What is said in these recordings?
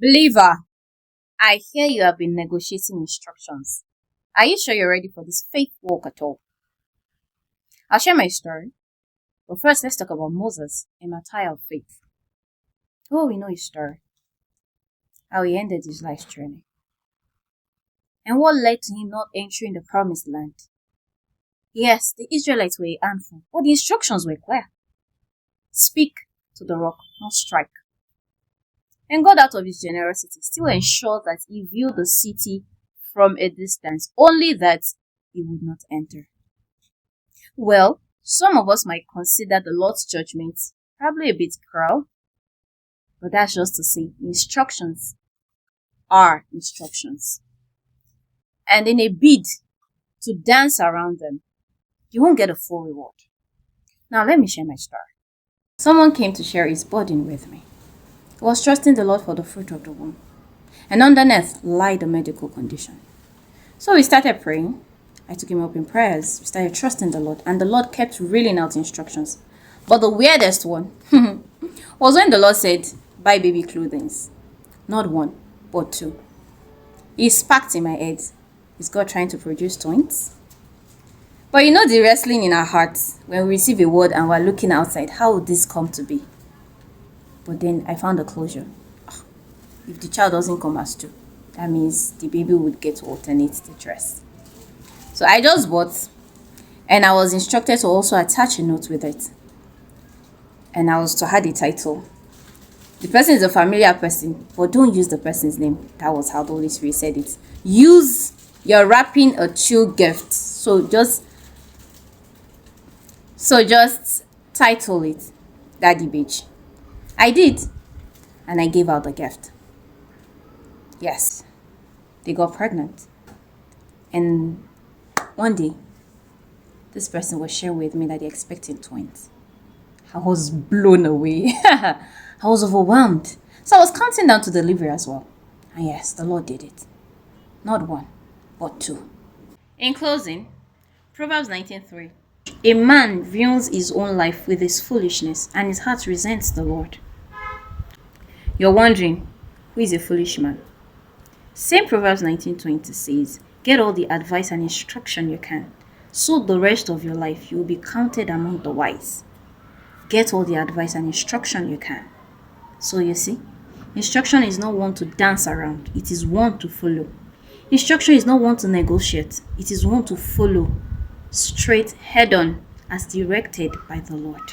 Believer, I hear you have been negotiating instructions. Are you sure you're ready for this faith walk at all? I'll share my story, but first let's talk about Moses, a martyr of faith. Oh, we know his story, how he ended his life's journey, and what led to him not entering the promised land. Yes, the Israelites were a handful, but the instructions were clear. Speak to the rock, not strike. And God, out of his generosity, still ensured that he viewed the city from a distance, only that he would not enter. Well, some of us might consider the Lord's judgment probably a bit cruel, but that's just to say instructions are instructions. And in a bid to dance around them, you won't get a full reward. Now let me share my story. Someone came to share his burden with me. He was trusting the Lord for the fruit of the womb, and underneath lied a medical condition. So we started praying. I took him up in prayers. We started trusting the Lord, and the Lord kept reeling out instructions. But the weirdest one was when the Lord said, buy baby clothing. Not one, but two. It sparked in my head. Is God trying to produce twins? But you know the wrestling in our hearts when we receive a word and we're looking outside. How would this come to be? But then I found a closure. If the child doesn't come as two, that means the baby would get to alternate the dress. So I just bought, and I was instructed to also attach a note with it. And I was to add a title. The person is a familiar person, but don't use the person's name. That was how the Holy Spirit said it. You're wrapping a chill gift. So just title it Daddy Beach. I did, and I gave out the gift. Yes, they got pregnant. And one day, this person was sharing with me that they're expecting twins. I was blown away. I was overwhelmed. So I was counting down to delivery as well. And yes, the Lord did it. Not one, but two. In closing, Proverbs 19:3. A man ruins his own life with his foolishness, and his heart resents the Lord. You're wondering, who is a foolish man? Same Proverbs 19:20 says, get all the advice and instruction you can, so the rest of your life you will be counted among the wise. Get all the advice and instruction you can. So you see, instruction is not one to dance around, it is one to follow. Instruction is not one to negotiate, it is one to follow, straight head on, as directed by the Lord.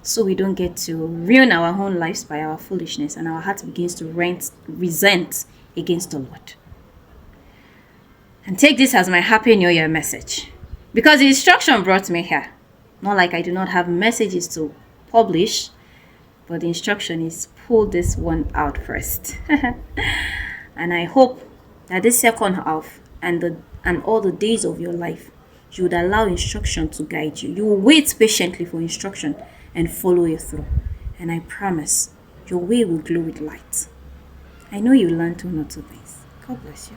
So we don't get to ruin our own lives by our foolishness, and our heart begins to resent against the Lord. And take this as my Happy New Year message, because the instruction brought me here. Not like I do not have messages to publish, but the instruction is pull this one out first. And I hope that this second half and all the days of your life, you would allow instruction to guide you. You will wait patiently for instruction and follow it through. And I promise, your way will glow with light. I know you learned one or two things. God bless you.